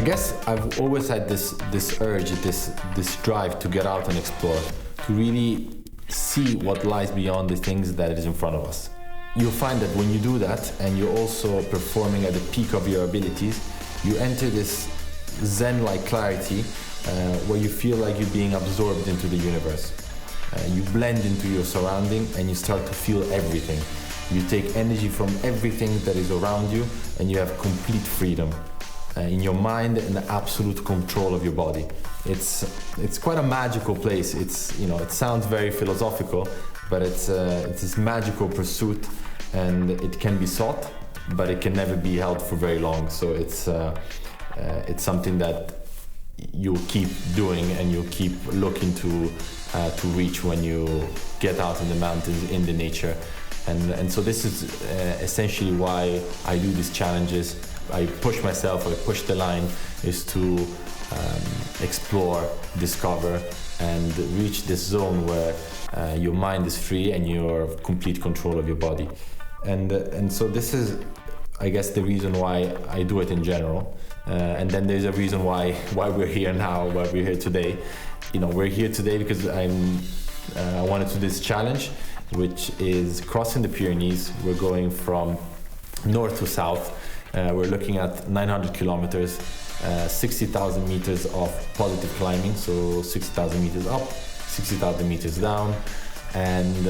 guess I've always had this urge, this drive to get out and explore, to really see what lies beyond the things that is in front of us. You'll find that when you do that and you're also performing at the peak of your abilities, you enter this zen-like clarity where you feel like you're being absorbed into the universe. You blend into your surrounding and you start to feel everything. You take energy from everything that is around you and you have complete freedom in your mind and absolute control of your body. It's quite a magical place. It's, you know, it sounds very philosophical, but it's this magical pursuit, and it can be sought, but it can never be held for very long. So it's something that you'll keep doing and you'll keep looking to reach when you get out in the mountains, in the nature. And so this is essentially why I do these challenges. I push myself, I push the line, is to explore, discover, and reach this zone where your mind is free and you're in complete control of your body. And so this is, I guess, the reason why I do it in general. And then there's a reason why we're here now, why we're here today. You know, we're here today because I wanted to do this challenge, which is crossing the Pyrenees. We're going from north to south. We're looking at 900 kilometers, 60,000 meters of positive climbing, so 60,000 meters up, 60,000 meters down, and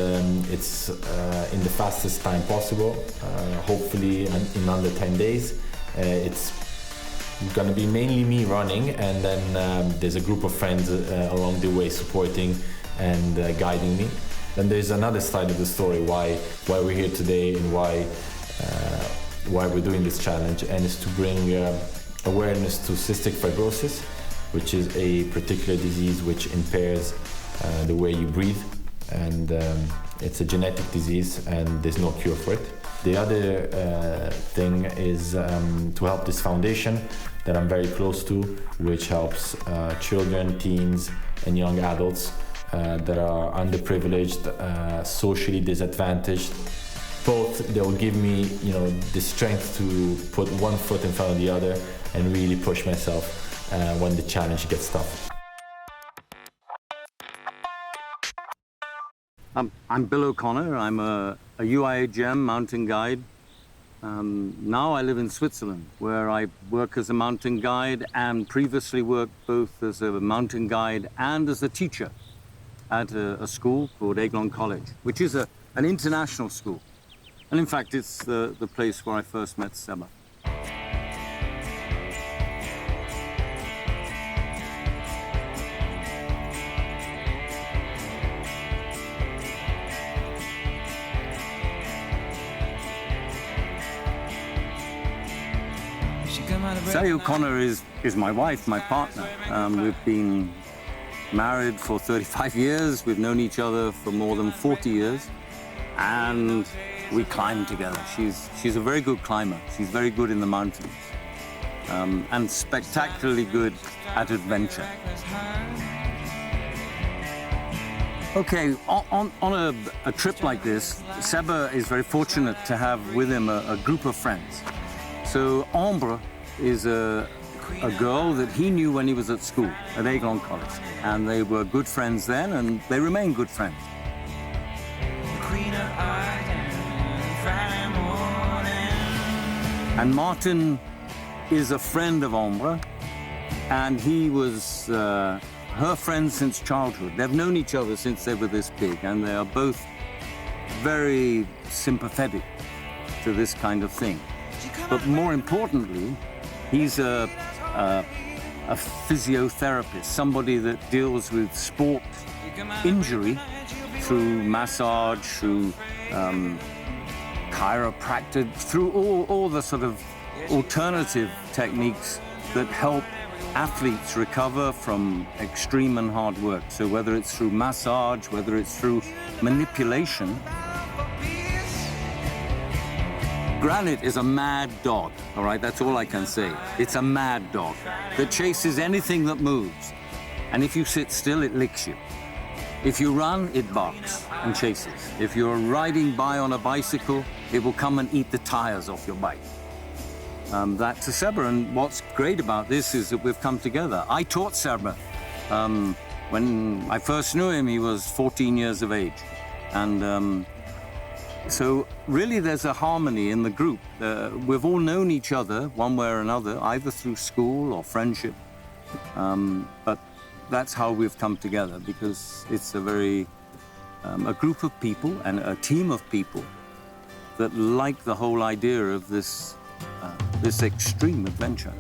it's in the fastest time possible, hopefully in under 10 days. It's going to be mainly me running, and then there's a group of friends along the way supporting and guiding me. Then there's another side of the story, why we're here today and why we're doing this challenge, and it's to bring awareness to cystic fibrosis, which is a particular disease which impairs the way you breathe, and it's a genetic disease and there's no cure for it. The other thing is to help this foundation that I'm very close to, which helps children, teens and young adults that are underprivileged, socially disadvantaged. Both, they'll give me, you know, the strength to put one foot in front of the other and really push myself when the challenge gets tough. I'm Bill O'Connor. I'm a UIHM mountain guide. Now I live in Switzerland, where I work as a mountain guide and previously worked both as a mountain guide and as a teacher at a school called Aiglon College, which is an international school. And in fact, it's the place where I first met Seba. Sally O'Connor is my wife, my partner. We've been married for 35 years. We've known each other for more than 40 years. And we climb together. She's a very good climber. She's very good in the mountains, and spectacularly good at adventure. Okay, on a trip like this, Seba is very fortunate to have with him a group of friends. So Ambre is a girl that he knew when he was at school at Aiglon College, and they were good friends then, and they remain good friends. And Martin is a friend of Ambre, and he was her friend since childhood. They've known each other since they were this big, and they are both very sympathetic to this kind of thing. But more importantly, he's a physiotherapist, somebody that deals with sport injury through massage, through chiropractic, through all the sort of alternative techniques that help athletes recover from extreme and hard work. So whether it's through massage, whether it's through manipulation. Granite is a mad dog, all right? That's all I can say. It's a mad dog that chases anything that moves. And if you sit still, it licks you. If you run, it barks and chases. If you're riding by on a bicycle, it will come and eat the tires off your bike. that to Seba. And what's great about this is that we've come together. I taught Seba. When I first knew him, he was 14 years of age. And so really there's a harmony in the group. We've all known each other one way or another, either through school or friendship. But that's how we've come together, because it's a group of people and a team of people that like the whole idea of this extreme adventure.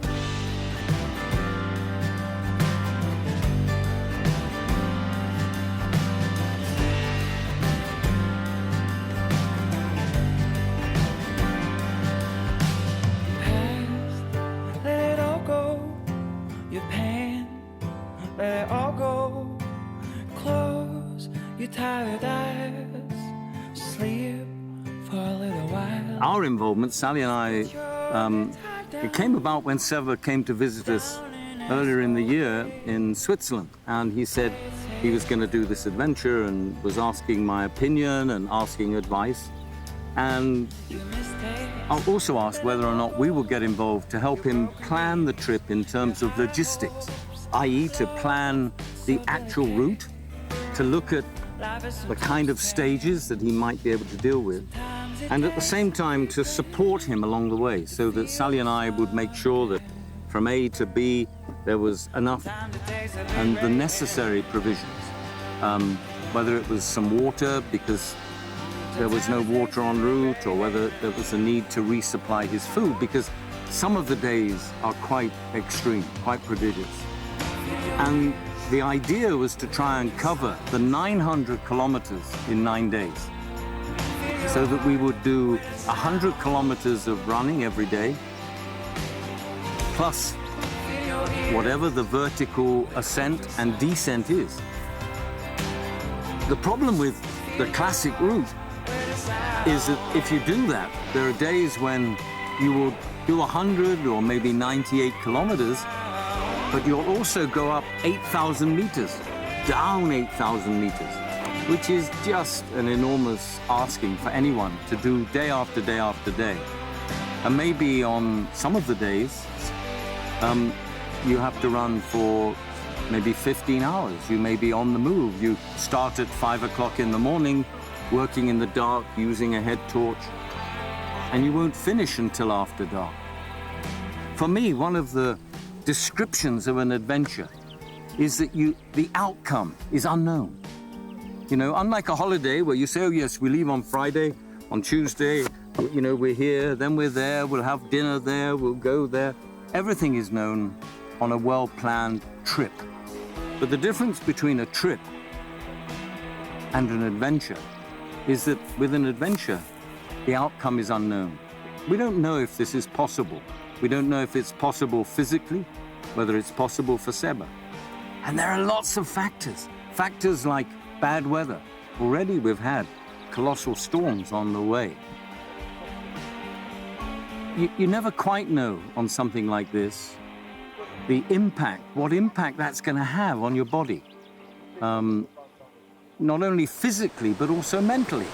Our involvement, Sally and I, it came about when Seba came to visit us earlier in the year in Switzerland. And he said he was going to do this adventure and was asking my opinion and asking advice. And I also asked whether or not we would get involved to help him plan the trip in terms of logistics, i.e. to plan the actual route, to look at the kind of stages that he might be able to deal with, and at the same time to support him along the way, so that Sally and I would make sure that from A to B there was enough and the necessary provisions. Whether it was some water because there was no water en route, or whether there was a need to resupply his food, because some of the days are quite extreme, quite prodigious. And the idea was to try and cover the 900 kilometers in 9 days, so that we would do 100 kilometers of running every day, plus whatever the vertical ascent and descent is. The problem with the classic route is that if you do that, there are days when you will do 100 or maybe 98 kilometers, but you'll also go up 8,000 meters, down 8,000 meters, which is just an enormous asking for anyone to do day after day after day. And maybe on some of the days, you have to run for maybe 15 hours. You may be on the move. You start at 5 o'clock in the morning, working in the dark, using a head torch, and you won't finish until after dark. For me, one of the descriptions of an adventure is that the outcome is unknown. You know, unlike a holiday where you say, oh yes, we leave on Friday, on Tuesday, you know, we're here, then we're there, we'll have dinner there, we'll go there. Everything is known on a well-planned trip. But the difference between a trip and an adventure is that with an adventure, the outcome is unknown. We don't know if this is possible. We don't know if it's possible physically, whether it's possible for Seba. And there are lots of factors. Factors like bad weather. Already we've had colossal storms on the way. You never quite know on something like this the impact, what impact that's going to have on your body. Not only physically, but also mentally.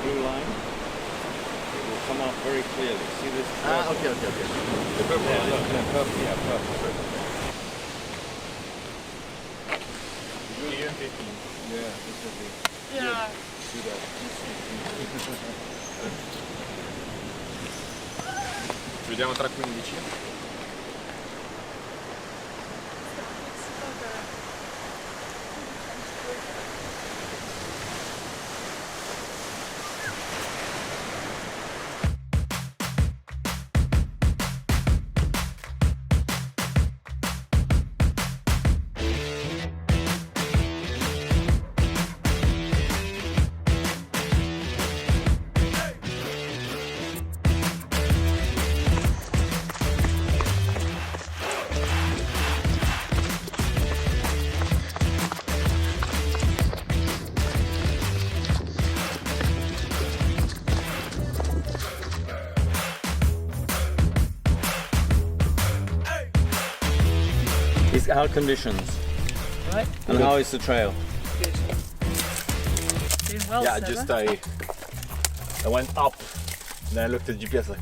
blue line, it will come out very clearly. See this? Okay. The purple line. Purple, yeah, purple. Here? Yeah, exactly. Yeah. See that? Ci vediamo tra 15. How conditions? Right. And how is the trail? Good. Doing well, Yeah, Seba. just I went up, and then I looked at the GPS like,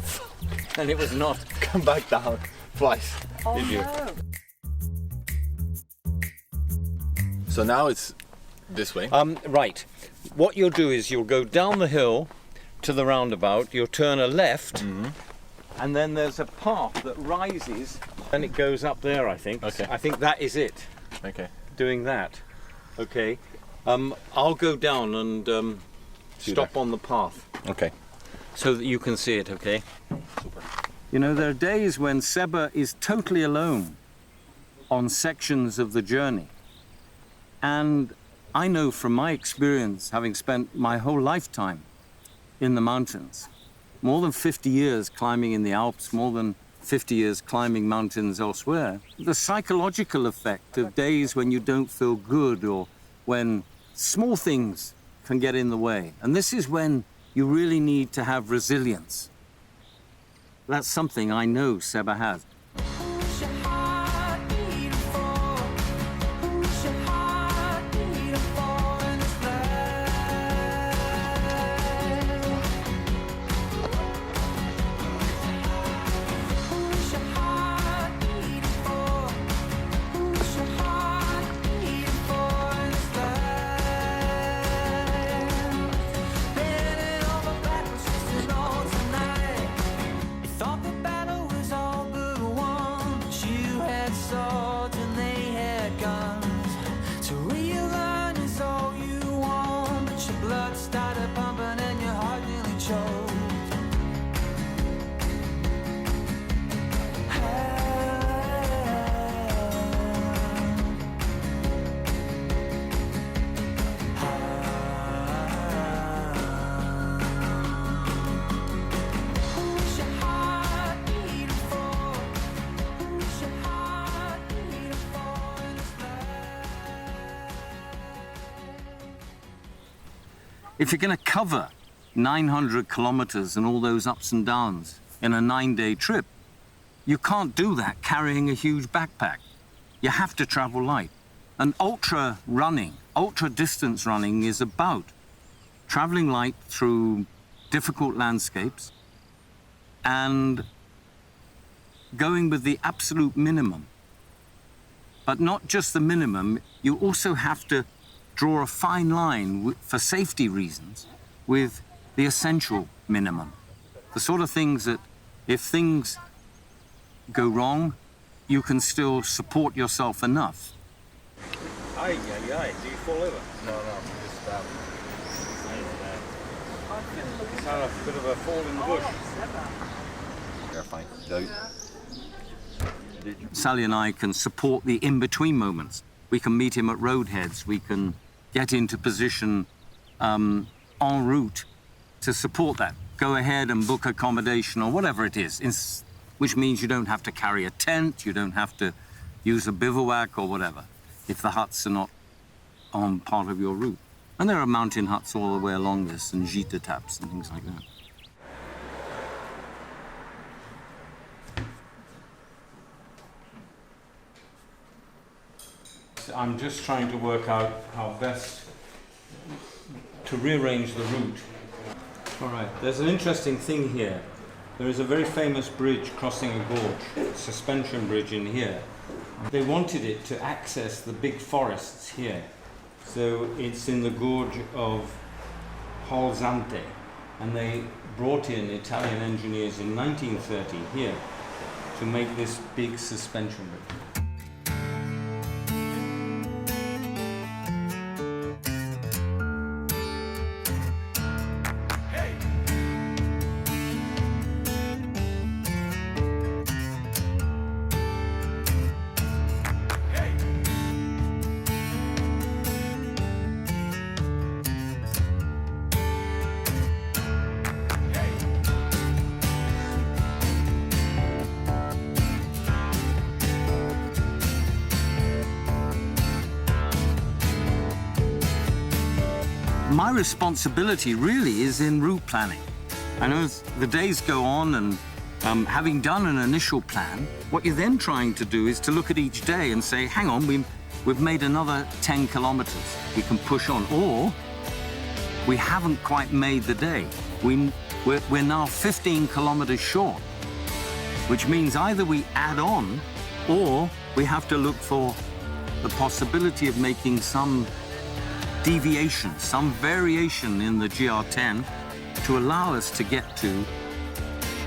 And it was not. come back down twice. Oh Did you? no. So now it's this way. Right. What you'll do is you'll go down the hill to the roundabout, you'll turn a left, and then there's a path that rises, and it goes up there, I think. Okay. I think that is it, Okay. doing that. Okay. I'll go down and stop on the path Okay. so that you can see it, okay? Super. You know, there are days when Seba is totally alone on sections of the journey. And I know from my experience, having spent my whole lifetime in the mountains, more than 50 years climbing in the Alps, more than 50 years climbing mountains elsewhere, the psychological effect of days when you don't feel good or when small things can get in the way. And this is when you really need to have resilience. That's something I know Seba has. If you're going to cover 900 kilometers and all those ups and downs in a 9-day trip, you can't do that carrying a huge backpack. You have to travel light. And ultra running, ultra distance running is about traveling light through difficult landscapes and going with the absolute minimum. But not just the minimum, you also have to draw a fine line for safety reasons with the essential minimum. The sort of things that if things go wrong, you can still support yourself enough. Aye, do you fall over? No, just It's had a bit of a fall in the bush. You're fine. Sally and I can support the in-between moments. We can meet him at roadheads. We can get into position en route to support that. Go ahead and book accommodation or whatever it is, which means you don't have to carry a tent, you don't have to use a bivouac or whatever, if the huts are not on part of your route. And there are mountain huts all the way along this, and gîte taps and things like that. I'm just trying to work out how best to rearrange the route. All right, there's an interesting thing here. There is a very famous bridge crossing a gorge, a suspension bridge in here. They wanted it to access the big forests here. So it's in the gorge of Holzante, and they brought in Italian engineers in 1930 here to make this big suspension bridge. My responsibility really is in route planning. I know as the days go on and Having done an initial plan, what you're then trying to do is to look at each day and say, hang on, we've made another 10 kilometers. We can push on, or we haven't quite made the day. We're now 15 kilometers short, which means either we add on or we have to look for the possibility of making some deviation, some variation in the GR10 to allow us to get to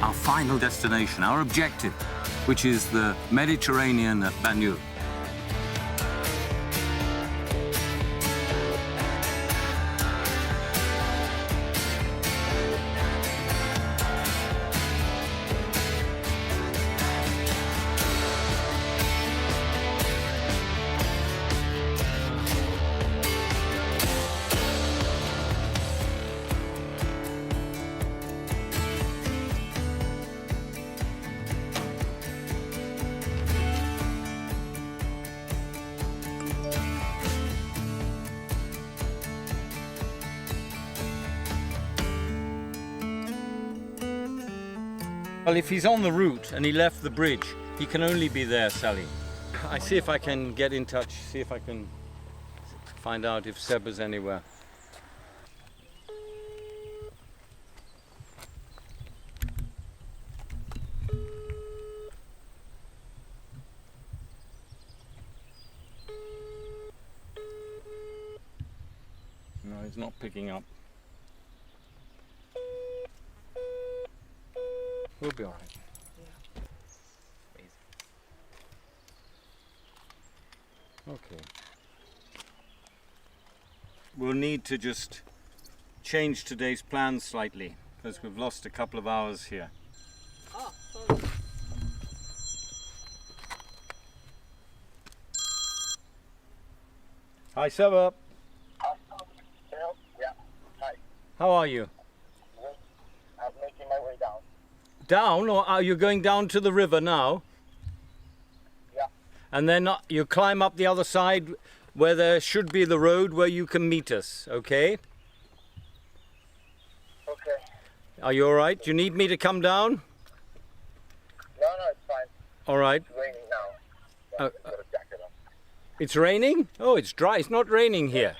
our final destination, our objective, which is the Mediterranean at Bagneux. Well, if he's on the route and he left the bridge, he can only be there, Sally. I see if I can get in touch, see if I can find out if Seb is anywhere. No, he's not picking up. We'll be all right. Yeah. Okay. We'll need to just change today's plans slightly because we've lost a couple of hours here. Ah, sorry. Hi, Seba. Yeah. Hi. How are you? I'm making my way down. Down, or are you going down to the river now? Yeah. And then you climb up the other side where there should be the road where you can meet us, okay? Okay. Are you all right? Do you need me to come down? No, it's fine. All right. It's raining now. Uh, Got a jacket on. It's raining? Oh, it's dry. It's not raining here.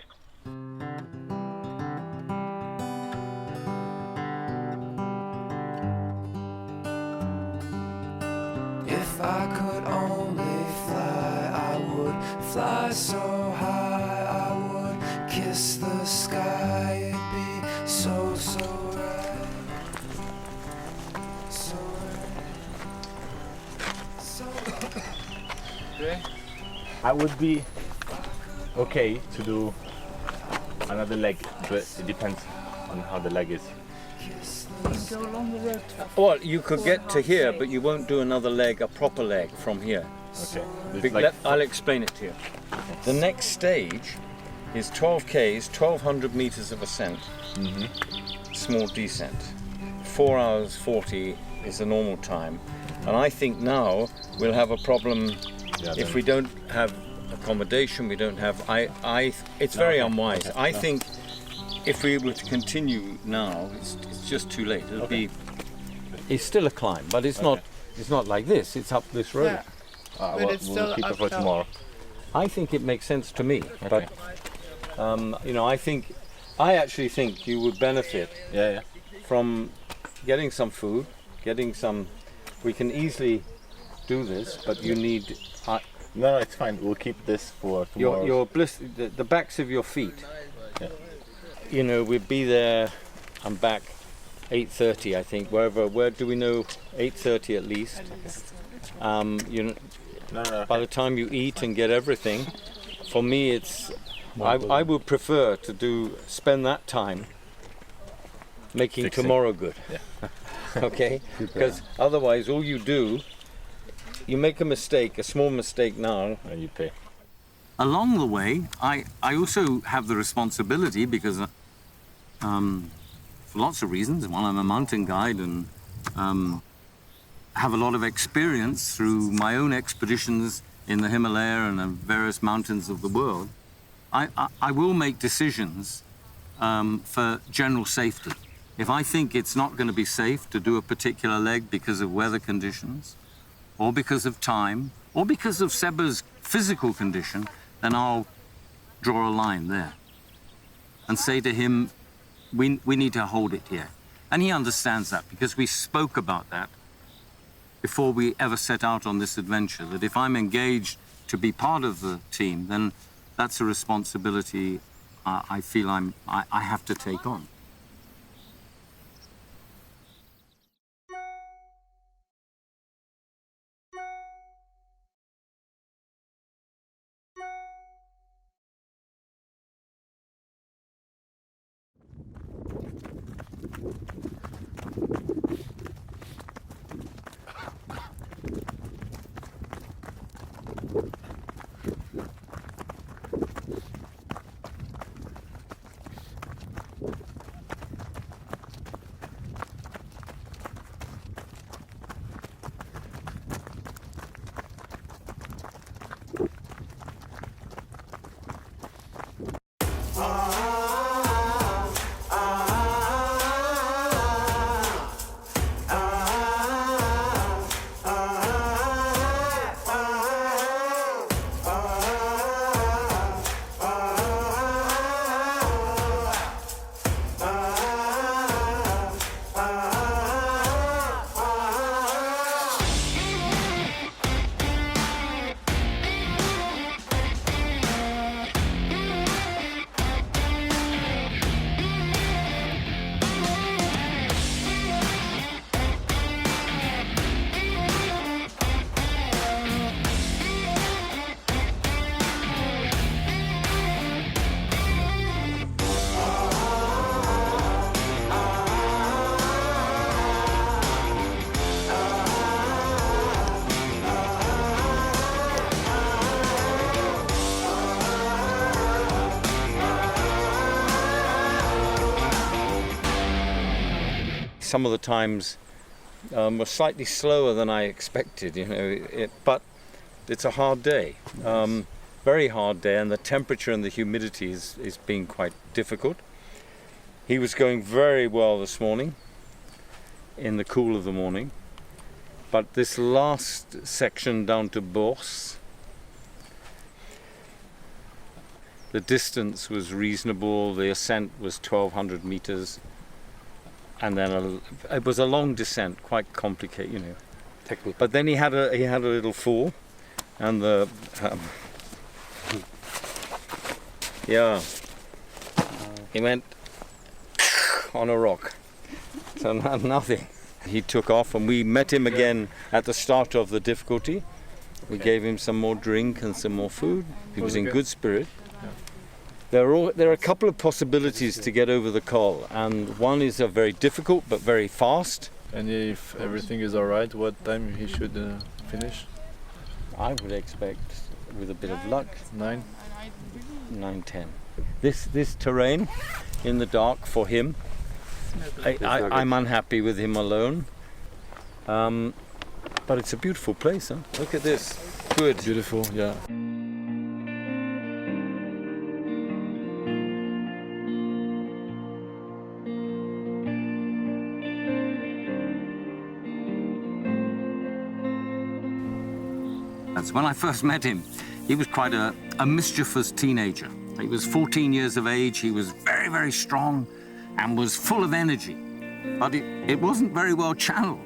If I could only fly, I would fly so high, I would kiss the sky, it'd be so right. So Okay. I would be okay to do another leg, but it depends on how the leg is. You can go along the road. Well, you could get to here, but you won't do another leg, a proper leg, from here. Okay. It's like I'll explain it to you. The next stage is 12 Ks, 1,200 meters of ascent, small descent. 4 hours 40 is the normal time. And I think now we'll have a problem if we don't have accommodation, we don't have... it's very unwise. I think if we were to continue now, it's just too late. It'll be... It's still a climb, but it's not like this. It's up this road. Yeah. well, it's we'll still keep it for uphill. tomorrow. I think it makes sense to me, but I actually think you would benefit Yeah. from getting some food, getting some. We can easily do this, but you need No, it's fine. We'll keep this for tomorrow. your the backs of your feet. Yeah. You know, we'd be there. I'm back 8:30, I think. Where do we know? 8:30 at least. No. By the time you eat and get everything, for me it's. I would prefer to spend that time making Fixing. tomorrow good. Yeah. Okay? Because otherwise all you do, you make a mistake, a small mistake now. And you pay. Along the way, I also have the responsibility because for lots of reasons. One, I'm a mountain guide and have a lot of experience through my own expeditions in the Himalaya and the various mountains of the world. I will make decisions for general safety. If I think it's not going to be safe to do a particular leg because of weather conditions, or because of time, or because of Seba's physical condition, then I'll draw a line there and say to him, we need to hold it here. And he understands that because we spoke about that before we ever set out on this adventure, that if I'm engaged to be part of the team, then that's a responsibility I feel I have to take on. Some of the times were slightly slower than I expected, you know, but it's a hard day, very hard day, and the temperature and the humidity is being quite difficult. He was going very well this morning, in the cool of the morning, but this last section down to Bourse, the distance was reasonable, the ascent was 1,200 meters, and then it was a long descent, quite complicated, you know. Technical. But then he had a little fall, and the he went on a rock, so nothing. He took off, and we met him again at the start of the difficulty. We gave him some more drink and some more food. He was in good spirit. There are a couple of possibilities to get over the col, and one is a very difficult but very fast. And if everything is all right, what time he should finish? I would expect, with a bit of luck, 9:10. This terrain in the dark for him, I'm unhappy with him alone. But it's a beautiful place, huh? Look at this. Good. Beautiful, yeah. When I first met him, he was quite a mischievous teenager. He was 14 years of age, he was very, very strong and was full of energy. But it wasn't very well channeled.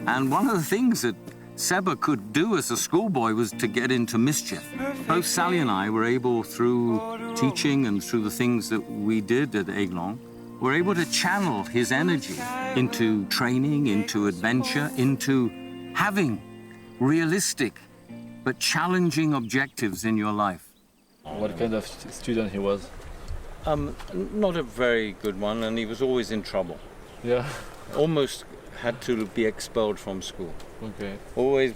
And one of the things that Seba could do as a schoolboy was to get into mischief. Both Sally and I were able, through teaching and through the things that we did at Aiglon, were able to channel his energy into training, into adventure, into having realistic but challenging objectives in your life. What kind of student he was? Not a very good one, and he was always in trouble. Yeah. Almost had to be expelled from school. Okay. Always,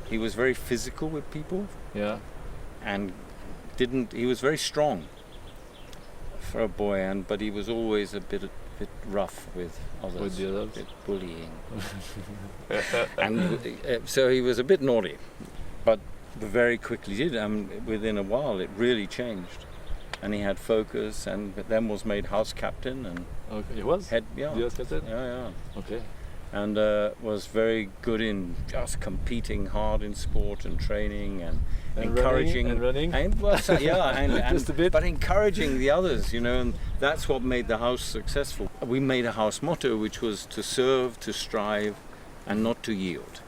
he was very physical with people. Yeah. And he was very strong for a boy, but he was always a bit rough with others. With the others? A bit bullying. And so he was a bit naughty. But very quickly did, within a while it really changed. and he had focus, and then was made house captain and Okay, it was? head. Yeah, Yes, that's it? yeah. Okay. And was very good in just competing hard in sport and training and encouraging running. And, well, and Just a bit. but encouraging the others, you know, and that's what made the house successful. We made a house motto, which was to serve, to strive, and not to yield.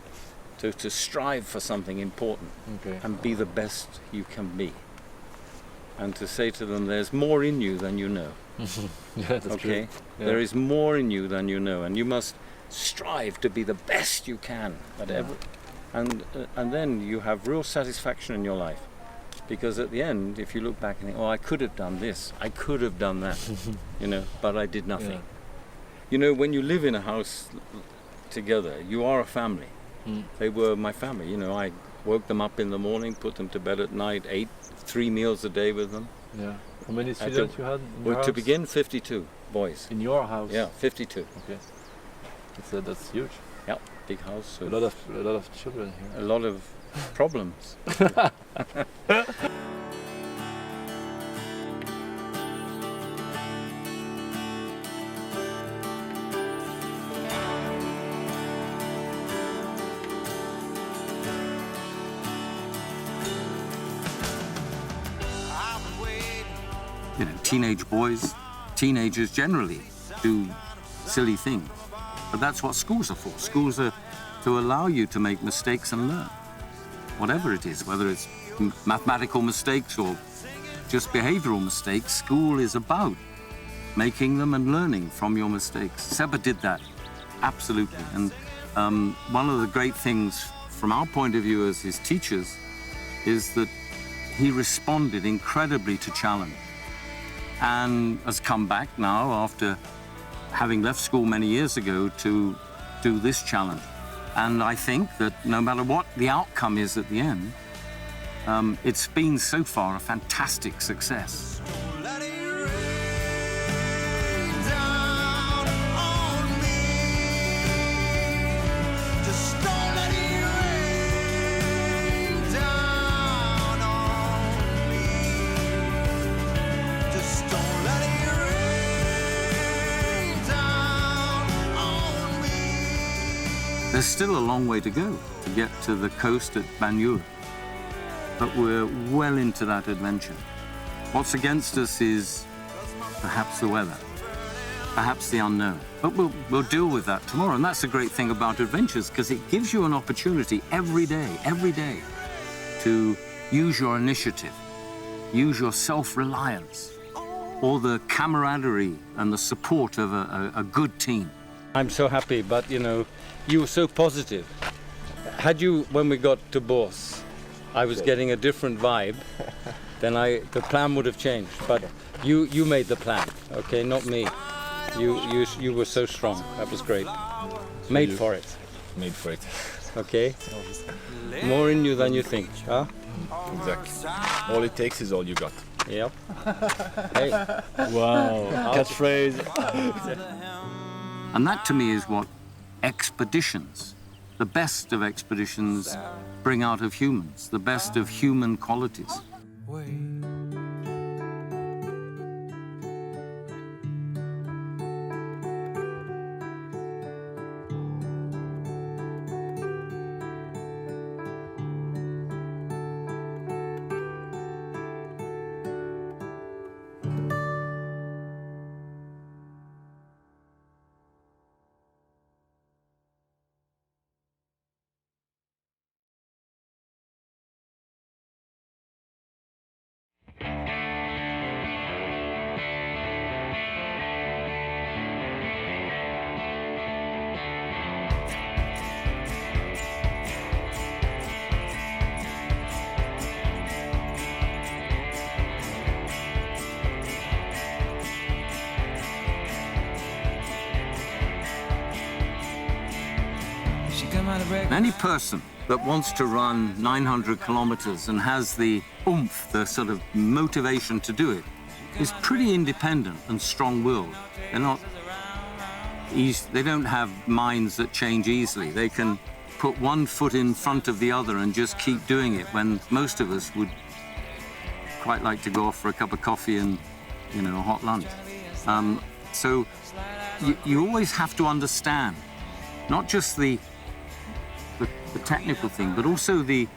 To strive for something important Okay. and be the best you can be. And to say to them, there's more in you than you know. Yeah, that's Okay, true. Yeah. there is more in you than you know, and you must strive to be the best you can at and then you have real satisfaction in your life, because at the end, if you look back and think, oh, I could have done this, I could have done that, you know, but I did nothing. Yeah. You know, when you live in a house together, you are a family. They were my family. You know, I woke them up in the morning, put them to bed at night, ate 3 meals a day with them. Yeah. How many At students the- you had in your Well, house? to begin, 52 boys. In your house? Yeah, 52. Okay. That's huge. Yeah, big house. A with lot of children here. a lot of problems. You know, teenage boys, teenagers generally do silly things. But that's what schools are for. Schools are to allow you to make mistakes and learn. Whatever it is, whether it's mathematical mistakes or just behavioral mistakes, school is about making them and learning from your mistakes. Seba did that, absolutely. And one of the great things from our point of view as his teachers is that he responded incredibly to challenge and has come back now after having left school many years ago to do this challenge. And I think that no matter what the outcome is at the end, it's been so far a fantastic success. There's still a long way to go to get to the coast at Banjul, but we're well into that adventure. What's against us is perhaps the weather, perhaps the unknown, but we'll deal with that tomorrow. And that's the great thing about adventures, because it gives you an opportunity every day to use your initiative, use your self-reliance, or the camaraderie and the support of a good team. I'm so happy, but you know, you were so positive. Had you, when we got to Bors, I was getting a different vibe, then the plan would have changed. But you made the plan, okay, not me. You were so strong. That was great. Made for it. Made for it. Okay. More in you than you think, huh? Exactly. All it takes is all you got. Yep. Hey. Wow. Catchphrase. And that to me is what expeditions, the best of expeditions, bring out of humans, the best of human qualities. Any person that wants to run 900 kilometers and has the oomph, the sort of motivation to do it, is pretty independent and strong-willed. They're not easy, they don't have minds that change easily. They can put one foot in front of the other and just keep doing it, when most of us would quite like to go off for a cup of coffee and, you know, a hot lunch. So you always have to understand not just the technical thing, but also the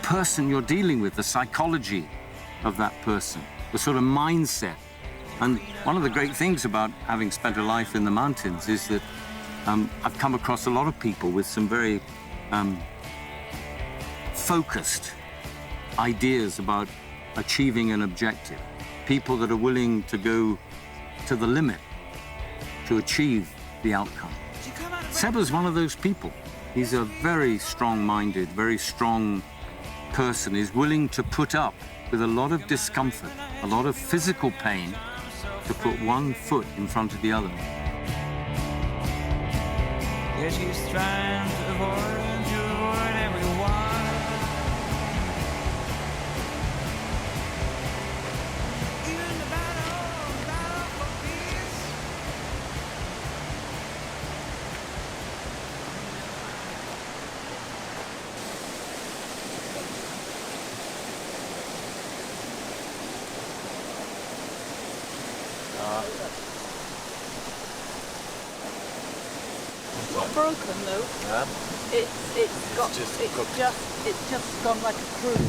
person you're dealing with, the psychology of that person, the sort of mindset. And one of the great things about having spent a life in the mountains is that I've come across a lot of people with some very focused ideas about achieving an objective. People that are willing to go to the limit to achieve the outcome. Seb is one of those people. He's a very strong-minded, very strong person. He's willing to put up with a lot of discomfort, a lot of physical pain, to put one foot in front of the other. Yeah, she's trying to avoid everyone. Even the battle for peace. It's not broken though. Yeah. It's just gone like a cruise.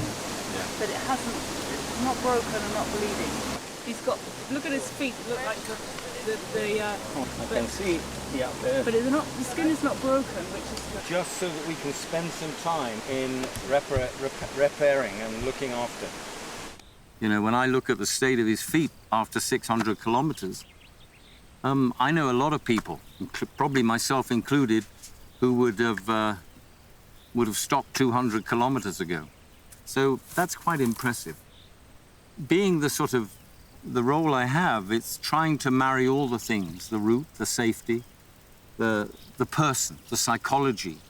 Yeah. But it hasn't. It's not broken and not bleeding. He's got. Look at his feet. Look like I can see, yeah, there. But it's not. The skin is not broken, which is. Just so that we can spend some time in repairing and looking after. You know, when I look at the state of his feet after 600 kilometers, I know a lot of people, probably myself included, who would have stopped 200 kilometers ago. So that's quite impressive. Being the role I have, it's trying to marry all the things, the route, the safety, the person, the psychology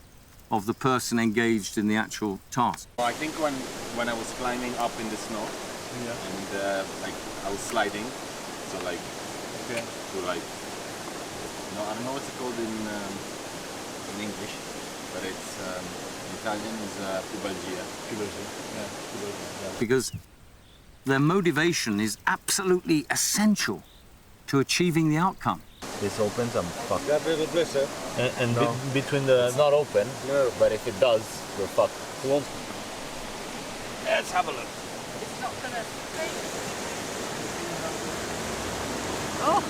of the person engaged in the actual task. I think when I was climbing up in the snow, and like I was sliding, so like to like, no, I don't know what's it called in English, but it's in Italian is pubalgia. Because their motivation is absolutely essential to achieving the outcome. This opens, I'm fucked. That little blister. And No. between the... It's not open, No. but if it does, we're fucked. Let's have a look. It's not gonna. Oh.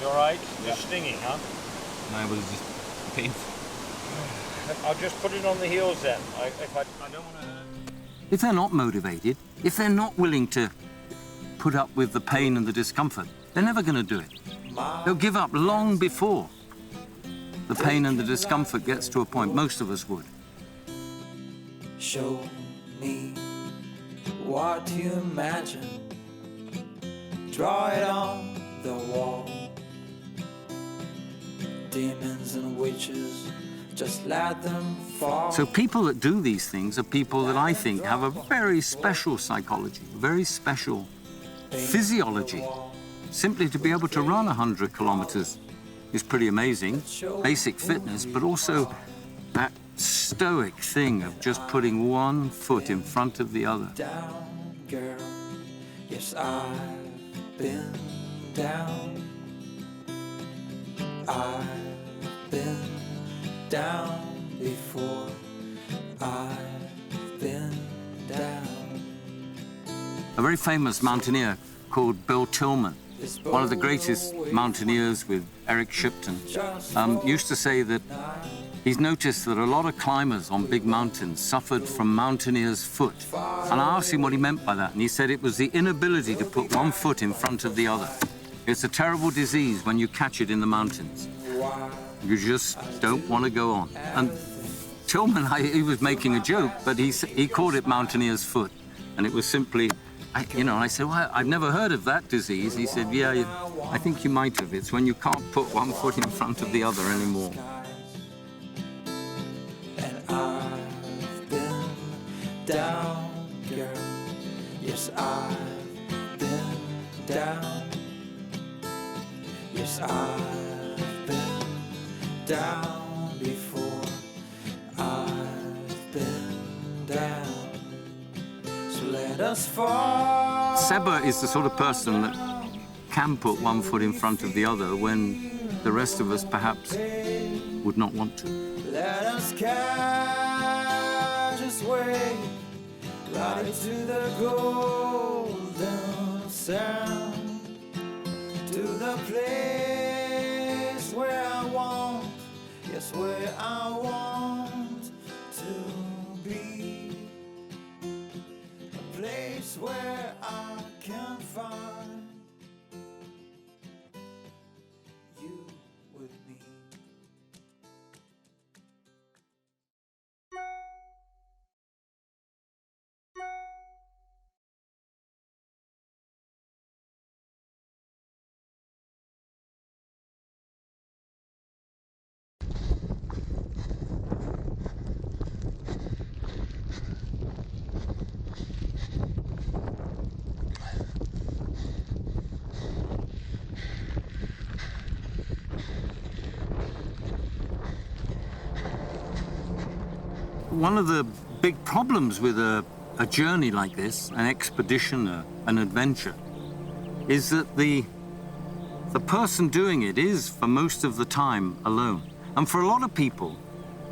You all right? Yeah. You're stinging, huh? No, it was just painful. I'll just put it on the heels then. I don't want to. If they're not motivated, if they're not willing to put up with the pain and the discomfort, they're never going to do it. They'll give up long before the pain and the discomfort gets to a point. Most of us would. Show me what you imagine. Draw it on the wall. Demons and witches, just let them fall. So people that do these things are people that I think have a very special psychology, very special physiology. Simply to be able to run 100 kilometers is pretty amazing. Basic fitness, but also that stoic thing of just putting one foot in front of the other. Down, girl. Yes, I've been down. I've been down before. I've been down. A very famous mountaineer called Bill Tillman, one of the greatest mountaineers with Eric Shipton, used to say that he's noticed that a lot of climbers on big mountains suffered from mountaineer's foot. And I asked him what he meant by that, and he said it was the inability to put one foot in front of the other. It's a terrible disease when you catch it in the mountains. You just don't want to go on. And Tillman, he was making a joke, but he called it mountaineer's foot. And it was simply, I said, well, I've never heard of that disease. He said, yeah, I think you might have. It's when you can't put one foot in front of the other anymore. And I've been down, girl. Yes, I've been down. Yes, I've been down before. I've been down. us fall. Seba is the sort of person that can put one foot in front of the other when the rest of us perhaps would not want to. Let us catch us way right to the golden sand, to the place where I want, yes, where I want to be, a place where I can find you with me. One of the big problems with a journey like this, an expedition, an adventure, is that the person doing it is, for most of the time, alone. And for a lot of people,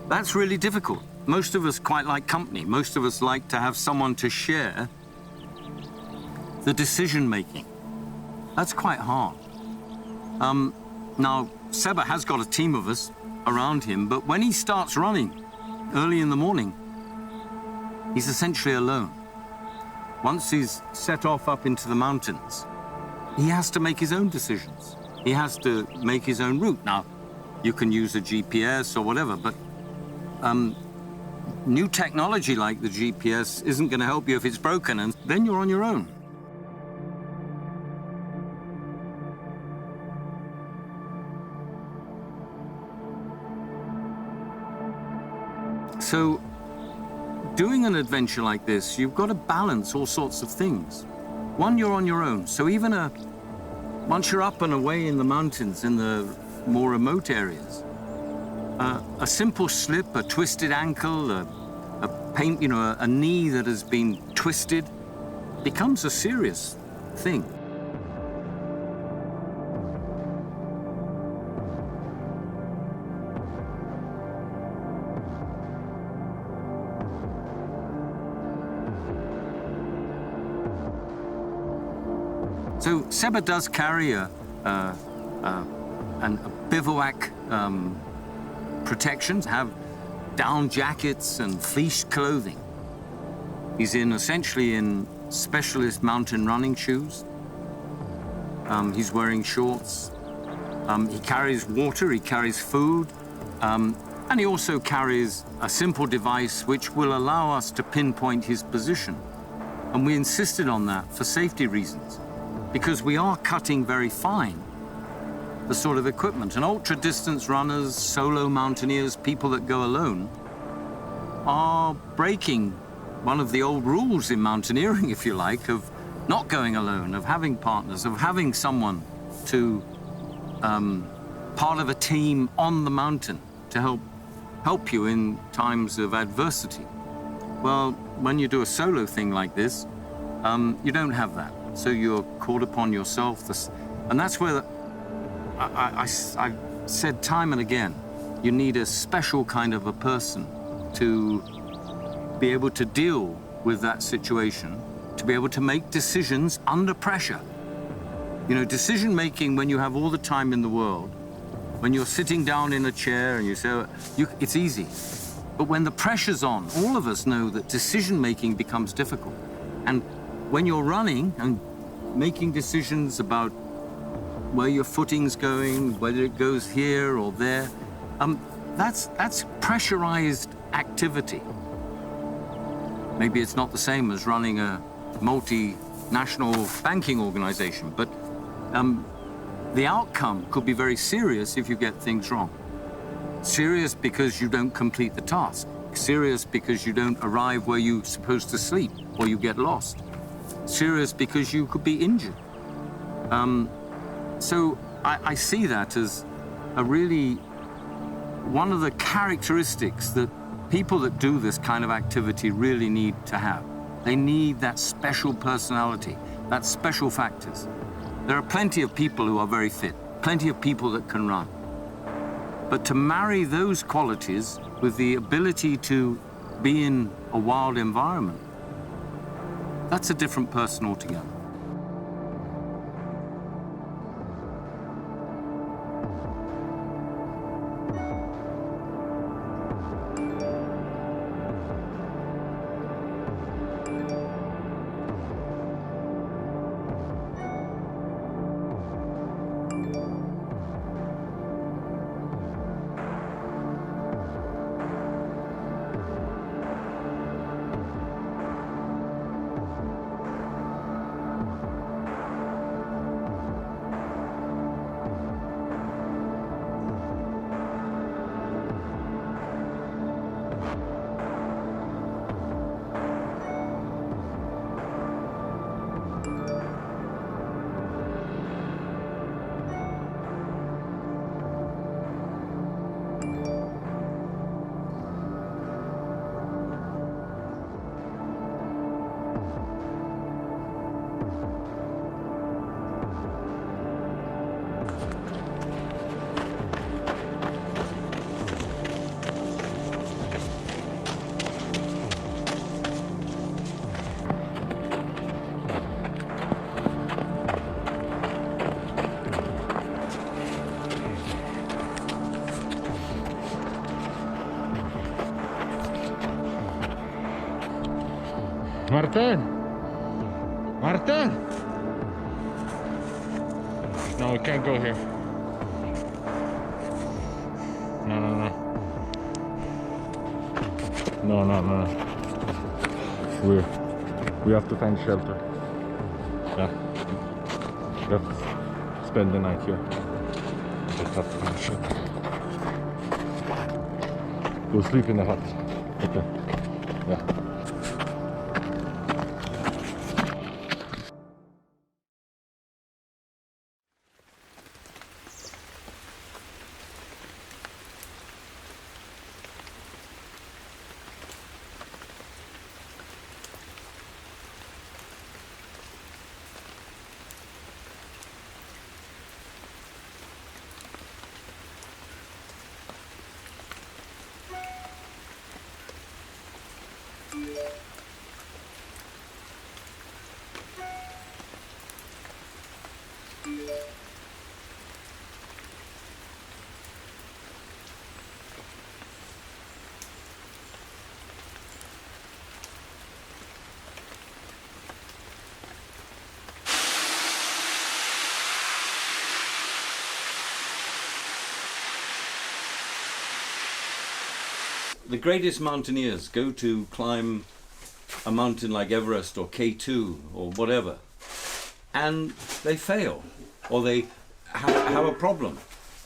that's really difficult. Most of us quite like company. Most of us like to have someone to share the decision-making. That's quite hard. Now, Seba has got a team of us around him, but when he starts running early in the morning, he's essentially alone. Once he's set off up into the mountains, he has to make his own decisions. He has to make his own route. Now, you can use a GPS or whatever, but new technology like the GPS isn't going to help you if it's broken, and then you're on your own. So, doing an adventure like this, you've got to balance all sorts of things. One, you're on your own, so even once you're up and away in the mountains, in the more remote areas, a simple slip, a twisted ankle, a knee that has been twisted, becomes a serious thing. So Seba does carry a bivouac protections, have down jackets and fleece clothing. He's essentially in specialist mountain running shoes. He's wearing shorts. He carries water, he carries food, and he also carries a simple device which will allow us to pinpoint his position. And we insisted on that for safety reasons, because we are cutting very fine the sort of equipment. And ultra-distance runners, solo mountaineers, people that go alone, are breaking one of the old rules in mountaineering, if you like, of not going alone, of having partners, of having someone to, part of a team on the mountain to help you in times of adversity. Well, when you do a solo thing like this, you don't have that. So you're called upon yourself. And that's where I said time and again, you need a special kind of a person to be able to deal with that situation, to be able to make decisions under pressure. You know, decision making when you have all the time in the world, when you're sitting down in a chair and you say, it's easy. But when the pressure's on, all of us know that decision making becomes difficult. And when you're running and making decisions about where your footing's going, whether it goes here or there, that's pressurized activity. Maybe it's not the same as running a multinational banking organization, but the outcome could be very serious if you get things wrong. Serious because you don't complete the task. Serious because you don't arrive where you're supposed to sleep, or you get lost. Serious because you could be injured. So I see that as a really one of the characteristics that people that do this kind of activity really need to have. They need that special personality, that special factors. There are plenty of people who are very fit, plenty of people that can run. But to marry those qualities with the ability to be in a wild environment, that's a different person altogether. Marta? Marta? No, we can't go here. No. No. We have to find shelter. Yeah. We have to spend the night here. Just have to find shelter. We'll sleep in the hut. Okay. Yeah. The greatest mountaineers go to climb a mountain like Everest or K2 or whatever, and they fail, or they have a problem.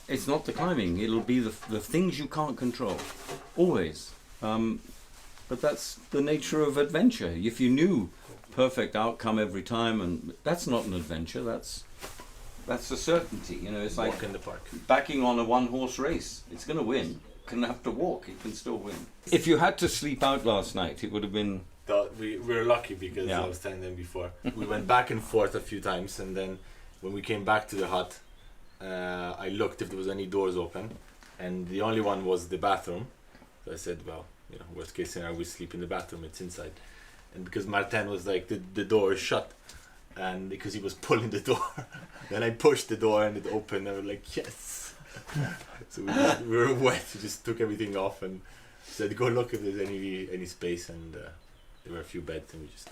It's not the climbing, it'll be the things you can't control, always. But that's the nature of adventure. If you knew perfect outcome every time, and that's not an adventure, that's a certainty. You know, it's like walk in the park. Backing on a one-horse race. It's going to win. Can have to walk, it can still win. If you had to sleep out last night, it would have been... We were lucky because I was telling them before. We went back and forth a few times, and then when we came back to the hut, I looked if there was any doors open, and the only one was the bathroom. So I said, well, you know, worst case scenario, we sleep in the bathroom, it's inside. And because Martin was like, the door is shut, and because he was pulling the door, then I pushed the door and it opened, and I was like, yes. So we were wet. We just took everything off and said, "Go look if there's any space." And there were a few beds, and we just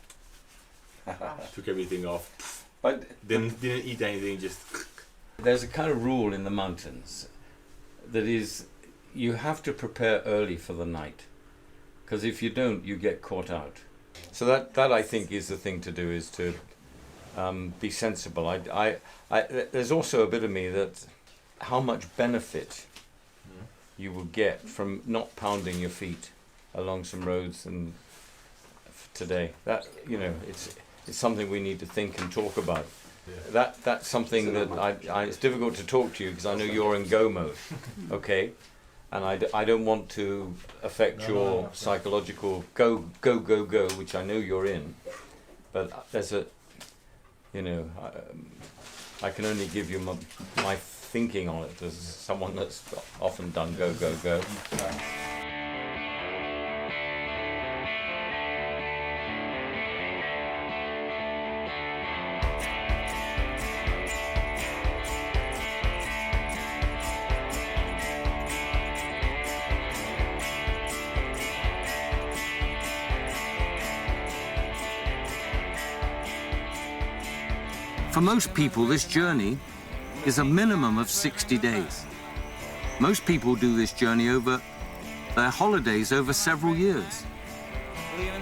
took everything off. But didn't eat anything. Just there's a kind of rule in the mountains that is, you have to prepare early for the night, because if you don't, you get caught out. So that I think is the thing to do, is to be sensible. There's also a bit of me that how much benefit you will get from not pounding your feet along some roads and today. That, you know, it's something we need to think and talk about. Yeah. That's something that it's difficult to talk to you because I know you're in go mode. Okay, And I don't want to affect your psychological go, which I know you're in. But there's a, you know, I can only give you my thinking on it as someone that's often done go. For most people, this journey is a minimum of 60 days. Most people do this journey over their holidays over several years,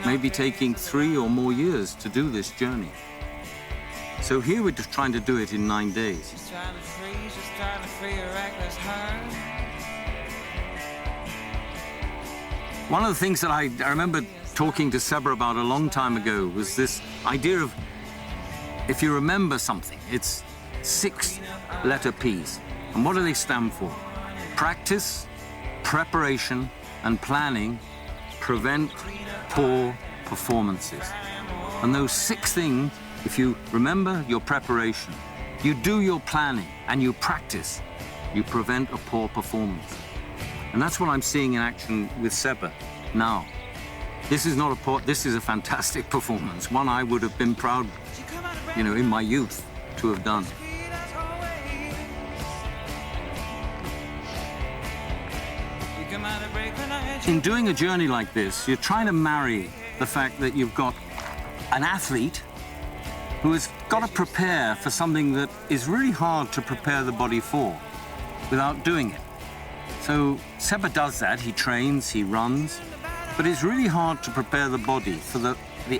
maybe taking 3 or more years to do this journey. So here we're just trying to do it in 9 days. One of the things that I remember talking to Seba about a long time ago was this idea of, if you remember something, it's 6 letter P's. And what do they stand for? Practice, preparation, and planning prevent poor performances. And those 6 things, if you remember your preparation, you do your planning, and you practice, you prevent a poor performance. And that's what I'm seeing in action with Seba now. This is not a poor, this is a fantastic performance, one I would have been proud, you know, in my youth to have done. In doing a journey like this, you're trying to marry the fact that you've got an athlete who has got to prepare for something that is really hard to prepare the body for without doing it. So Seba does that, he trains, he runs, but it's really hard to prepare the body for the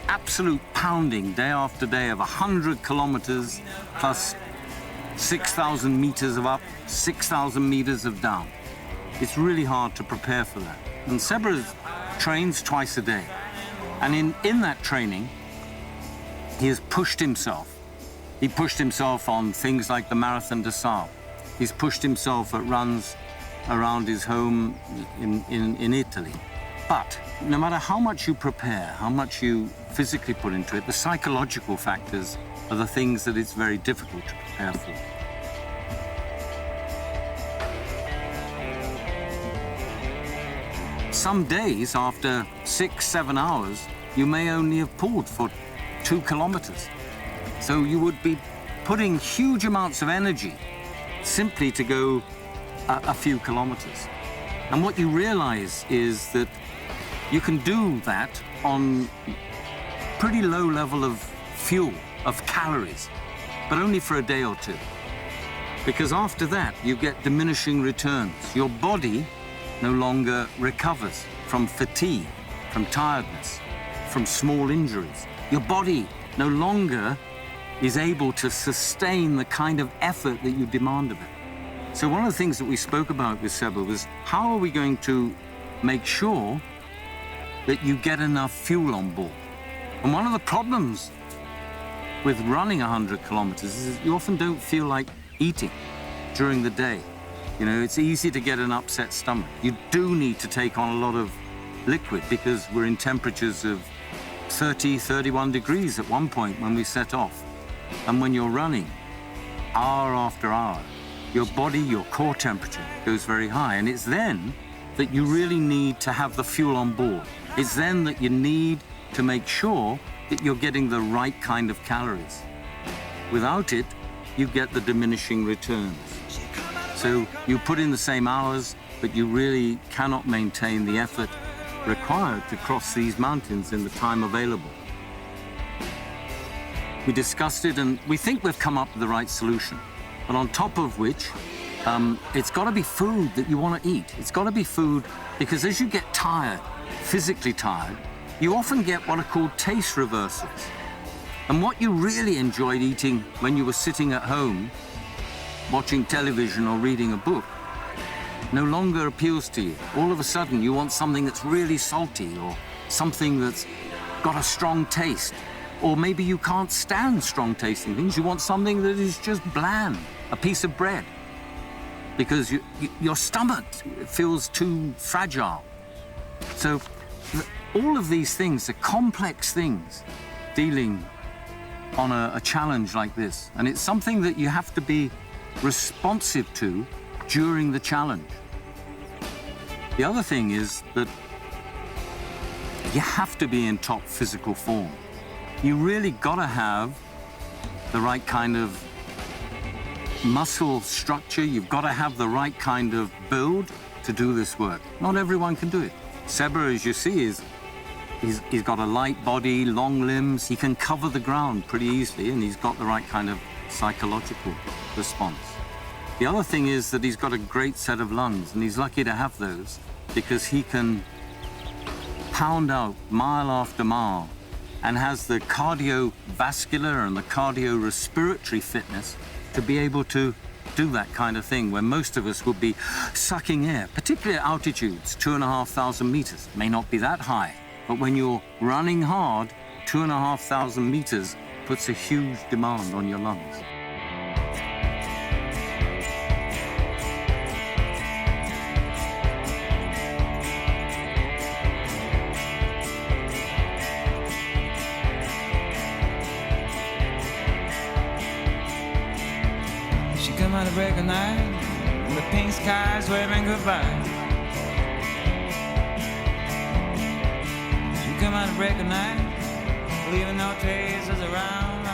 absolute pounding day after day of 100 kilometers plus 6,000 meters of up, 6,000 meters of down. It's really hard to prepare for that. And Seba trains twice a day. And in that training, he has pushed himself. He pushed himself on things like the Marathon des Sables. He's pushed himself at runs around his home in Italy. But no matter how much you prepare, how much you physically put into it, the psychological factors are the things that it's very difficult to prepare for. Some days, after 6-7 hours, you may only have pulled for 2 kilometers. So you would be putting huge amounts of energy simply to go a few kilometers. And what you realize is that you can do that on pretty low level of fuel, of calories, but only for a day or two. Because after that, you get diminishing returns. Your body no longer recovers from fatigue, from tiredness, from small injuries. Your body no longer is able to sustain the kind of effort that you demand of it. So one of the things that we spoke about with Seba was, how are we going to make sure that you get enough fuel on board? And one of the problems with running 100 kilometers is you often don't feel like eating during the day. You know, it's easy to get an upset stomach. You do need to take on a lot of liquid because we're in temperatures of 30, 31 degrees at one point when we set off. And when you're running, hour after hour, your body, your core temperature goes very high. And it's then that you really need to have the fuel on board. It's then that you need to make sure that you're getting the right kind of calories. Without it, you get the diminishing returns. So you put in the same hours, but you really cannot maintain the effort required to cross these mountains in the time available. We discussed it, and we think we've come up with the right solution. But on top of which, it's got to be food that you want to eat. It's got to be food, because as you get tired, physically tired, you often get what are called taste reversals. And what you really enjoyed eating when you were sitting at home, watching television or reading a book, no longer appeals to you. All of a sudden, you want something that's really salty, or something that's got a strong taste. Or maybe you can't stand strong tasting things. You want something that is just bland, a piece of bread. because your stomach feels too fragile. So all of these things are complex things dealing on a challenge like this. And it's something that you have to be responsive to during the challenge. The other thing is that you have to be in top physical form. You really gotta have the right kind of muscle structure. You've got to have the right kind of build to do this work. Not everyone can do it. Seba, as you see, he's got a light body, long limbs. He can cover the ground pretty easily, and he's got the right kind of psychological response. The other thing is that he's got a great set of lungs, and he's lucky to have those because he can pound out mile after mile and has the cardiovascular and the cardiorespiratory fitness to be able to do that kind of thing where most of us would be sucking air, particularly at altitudes, 2,500 meters. May not be that high, but when you're running hard, 2,500 meters puts a huge demand on your lungs. At the break of night, and the pink skies waving goodbye. You come out the break of night, leaving no traces around.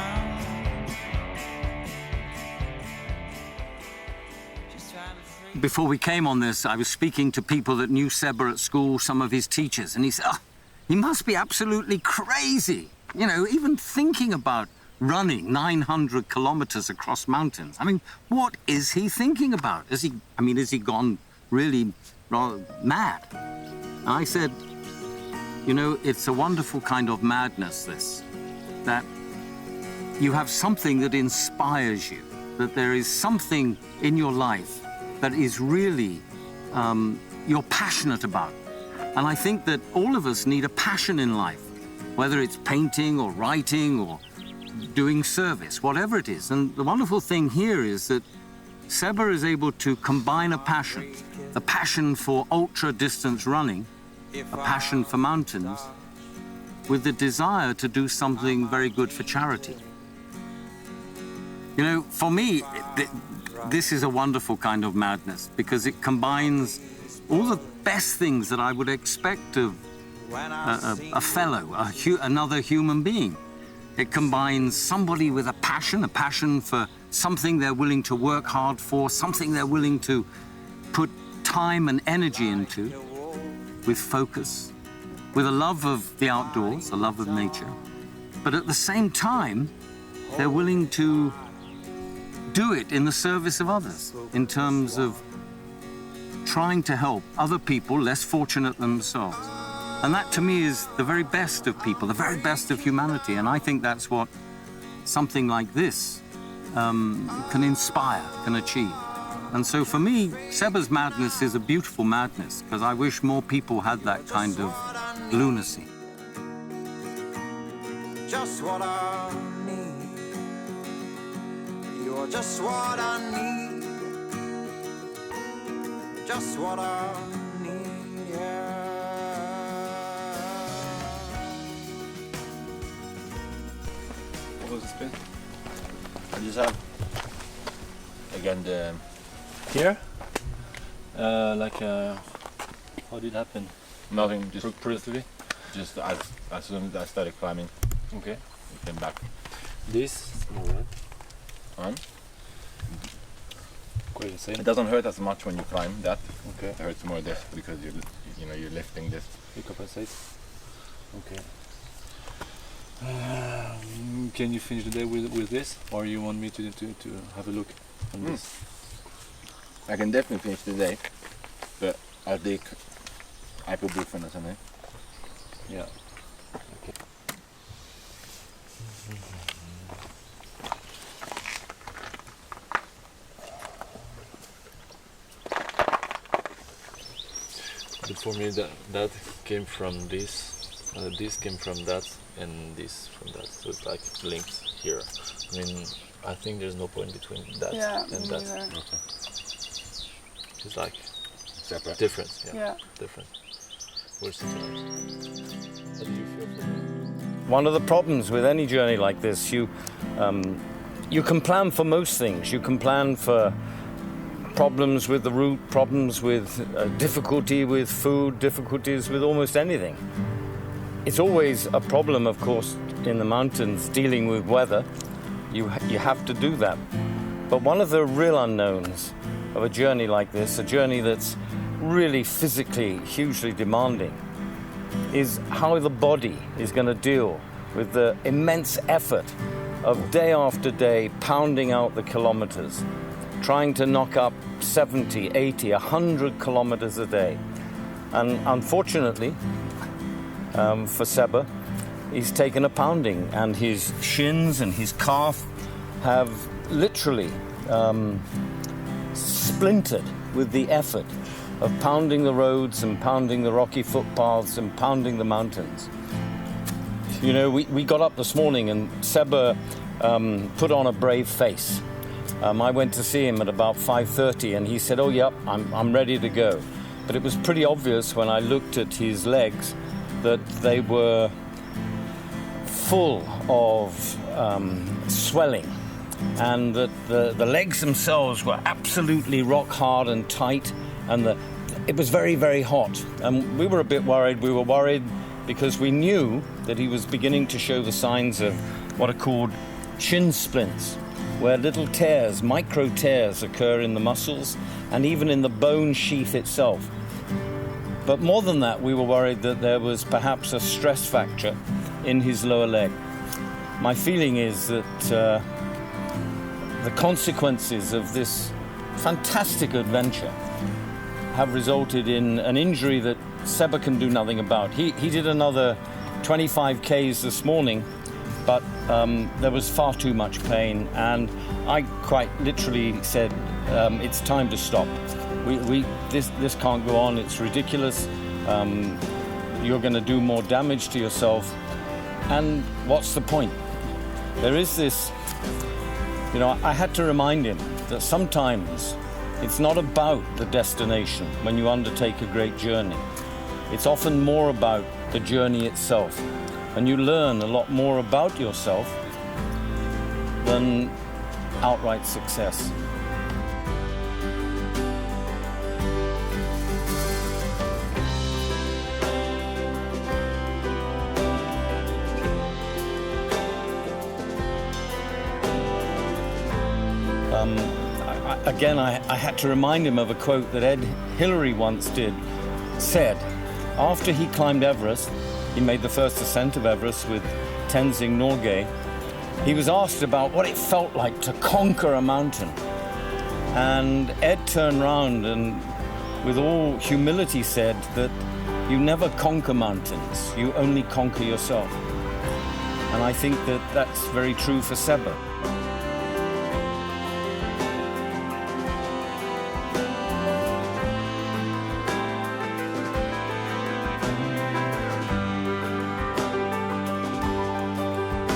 Before we came on this, I was speaking to people that knew Seba at school, some of his teachers, and he said, oh, he must be absolutely crazy. You know, even thinking about running 900 kilometers across mountains. I mean, what is he thinking about? Has he gone really rather mad? And I said, you know, it's a wonderful kind of madness, this, that you have something that inspires you, that there is something in your life that is really you're passionate about. And I think that all of us need a passion in life, whether it's painting or writing or doing service, whatever it is. And the wonderful thing here is that Seba is able to combine a passion for ultra-distance running, a passion for mountains, with the desire to do something very good for charity. You know, for me, this is a wonderful kind of madness because it combines all the best things that I would expect of a fellow, another human being. It combines somebody with a passion for something they're willing to work hard for, something they're willing to put time and energy into, with focus, with a love of the outdoors, a love of nature. But at the same time, they're willing to do it in the service of others, in terms of trying to help other people less fortunate than themselves. And that, to me, is the very best of people, the very best of humanity. And I think that's what something like this can inspire, can achieve. And so for me, Seba's madness is a beautiful madness, because I wish more people had that kind of lunacy. Just what I need. You're just what I need. Just what I need, yeah. What was the spin? I just have again the Here? How did it happen? nothing, just Previously? just as soon as I started climbing, Okay. it came back. This? On. Quite the same. It doesn't hurt as much when you climb that. Okay. It hurts more this because you're lifting this. You compensate. Okay. Can you finish the day with this, or you want me to have a look on this? I can definitely finish the day, but I'll take ibuprofen or something. Yeah. But for me, that came from this came from that, and this from that. So it's like linked here. I mean, I think there's no point between that and that. Yeah. Okay. It's like Separate. different. Yeah. Different. Versatile. How do you feel for that? One of the problems with any journey like this, you can plan for most things. You can plan for problems with the route, problems with difficulty with food, difficulties with almost anything. It's always a problem, of course, in the mountains dealing with weather. You have to do that. But one of the real unknowns of a journey like this, a journey that's really physically hugely demanding, is how the body is going to deal with the immense effort of day after day pounding out the kilometers, trying to knock up 70, 80, 100 kilometers a day. And unfortunately, for Seba, he's taken a pounding, and his shins and his calf have literally splintered with the effort of pounding the roads and pounding the rocky footpaths and pounding the mountains. You know, we got up this morning and Seba put on a brave face. I went to see him at about 5:30 and he said, "Oh, yep, I'm ready to go." But it was pretty obvious when I looked at his legs that they were full of swelling, and that the legs themselves were absolutely rock hard and tight, and it was very, very hot. And we were a bit worried. We were worried because we knew that he was beginning to show the signs of what are called shin splints, where little tears, micro tears, occur in the muscles and even in the bone sheath itself. But more than that, we were worried that there was perhaps a stress fracture in his lower leg. My feeling is that the consequences of this fantastic adventure have resulted in an injury that Seba can do nothing about. He did another 25 Ks this morning, but there was far too much pain, and I quite literally said, it's time to stop. This can't go on, it's ridiculous. You're going to do more damage to yourself, and what's the point? There is this, you know, I had to remind him that sometimes it's not about the destination when you undertake a great journey. It's often more about the journey itself, and you learn a lot more about yourself than outright success. Again, I had to remind him of a quote that Ed Hillary once said. After he climbed Everest, he made the first ascent of Everest with Tenzing Norgay. He was asked about what it felt like to conquer a mountain. And Ed turned round and with all humility said that you never conquer mountains, you only conquer yourself. And I think that that's very true for Seba.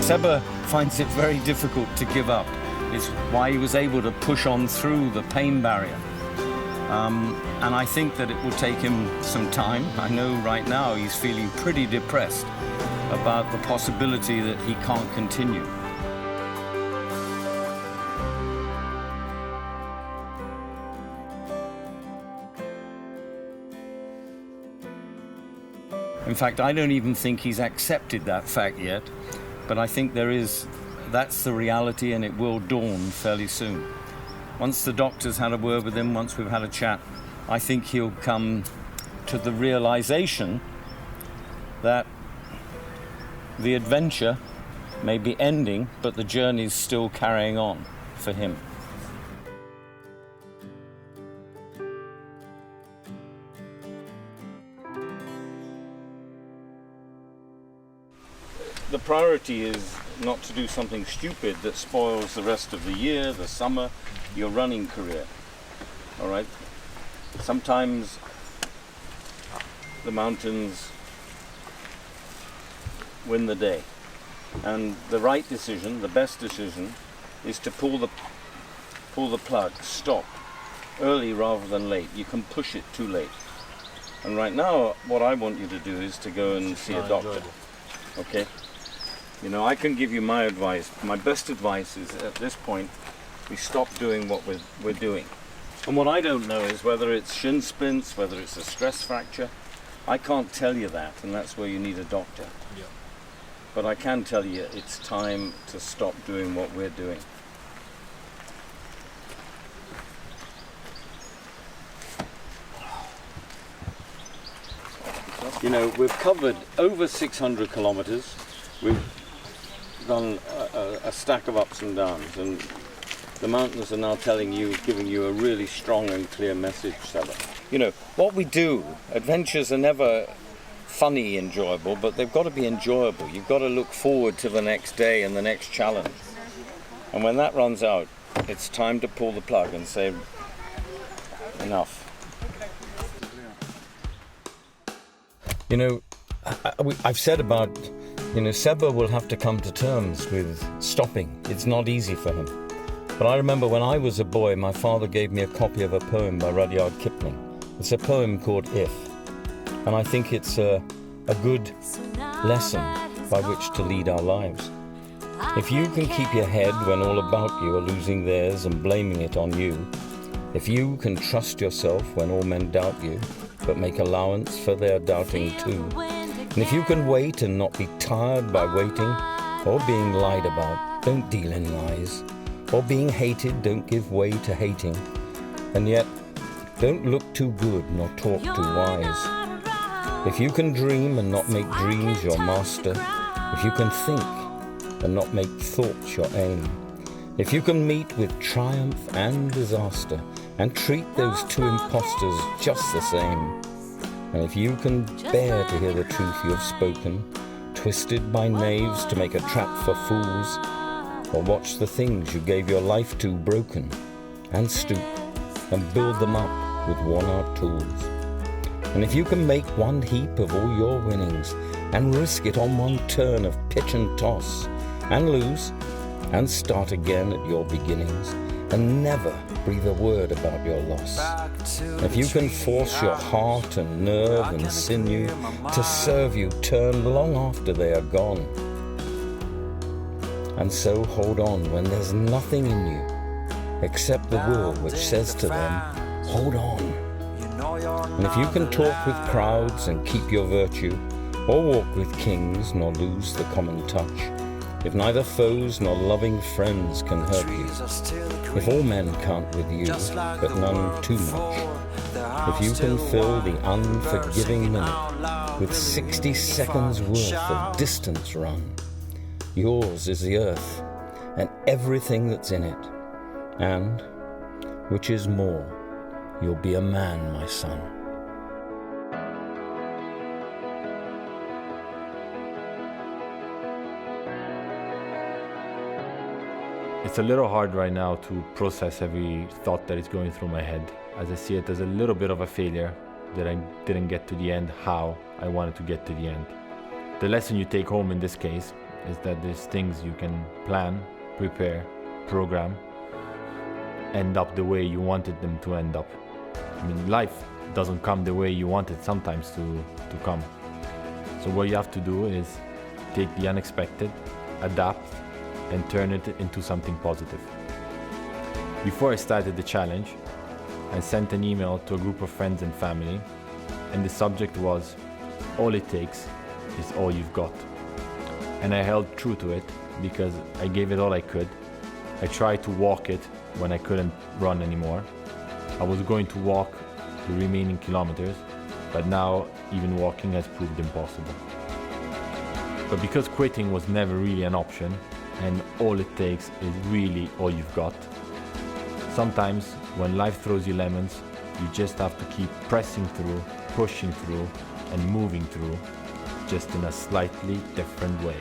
Seba finds it very difficult to give up. It's why he was able to push on through the pain barrier. And I think that it will take him some time. I know right now he's feeling pretty depressed about the possibility that he can't continue. In fact, I don't even think he's accepted that fact yet. But I think that's the reality, and it will dawn fairly soon. Once the doctor's had a word with him, once we've had a chat, I think he'll come to the realization that the adventure may be ending, but the journey's still carrying on for him. The priority is not to do something stupid that spoils the rest of the year, the summer, your running career. All right? Sometimes the mountains win the day. And the right decision, the best decision, is to pull the plug, stop, early rather than late. You can push it too late. And right now, what I want you to do is to go and see a doctor. Okay? You know, I can give you my advice. My best advice is at this point, we stop doing what we're doing. And what I don't know is whether it's shin splints, whether it's a stress fracture. I can't tell you that, and that's where you need a doctor. Yeah. But I can tell you it's time to stop doing what we're doing. You know, we've covered over 600 kilometers. We've done a stack of ups and downs, and the mountains are now telling you, giving you a really strong and clear message, Seba. You know, what we do, adventures are never funny, enjoyable, but they've got to be enjoyable. You've got to look forward to the next day and the next challenge. And when that runs out, it's time to pull the plug and say, enough. You know, I've said about, you know, Seba will have to come to terms with stopping. It's not easy for him. But I remember when I was a boy, my father gave me a copy of a poem by Rudyard Kipling. It's a poem called If. And I think it's a good lesson by which to lead our lives. If you can keep your head when all about you are losing theirs and blaming it on you, if you can trust yourself when all men doubt you, but make allowance for their doubting too, and if you can wait and not be tired by waiting, or being lied about, don't deal in lies, or being hated, don't give way to hating, and yet don't look too good nor talk too wise. If you can dream and not make dreams your master, if you can think and not make thoughts your aim, if you can meet with triumph and disaster and treat those two impostors just the same, and if you can bear to hear the truth you have spoken, twisted by knaves to make a trap for fools, or watch the things you gave your life to broken, and stoop and build them up with worn-out tools, and if you can make one heap of all your winnings and risk it on one turn of pitch and toss, and lose, and start again at your beginnings, and never breathe a word about your loss. If you can force your heart and nerve and sinew to serve you turn long after they are gone, and so hold on when there's nothing in you except the will which says to them, hold on. And if you can talk with crowds and keep your virtue, or walk with kings nor lose the common touch, if neither foes nor loving friends can hurt you, if all men can't with you, but none too much, if you can fill the unforgiving minute with 60 seconds worth of distance run, yours is the earth and everything that's in it, and, which is more, you'll be a man, my son. It's a little hard right now to process every thought that is going through my head, as I see it as a little bit of a failure that I didn't get to the end how I wanted to get to the end. The lesson you take home in this case is that there's things you can plan, prepare, program, end up the way you wanted them to end up. I mean, life doesn't come the way you want it sometimes to come. So what you have to do is take the unexpected, adapt, and turn it into something positive. Before I started the challenge, I sent an email to a group of friends and family, and the subject was, all it takes is all you've got. And I held true to it because I gave it all I could. I tried to walk it when I couldn't run anymore. I was going to walk the remaining kilometers, but now even walking has proved impossible. But because quitting was never really an option, and all it takes is really all you've got, sometimes when life throws you lemons, you just have to keep pressing through, pushing through, and moving through, just in a slightly different way.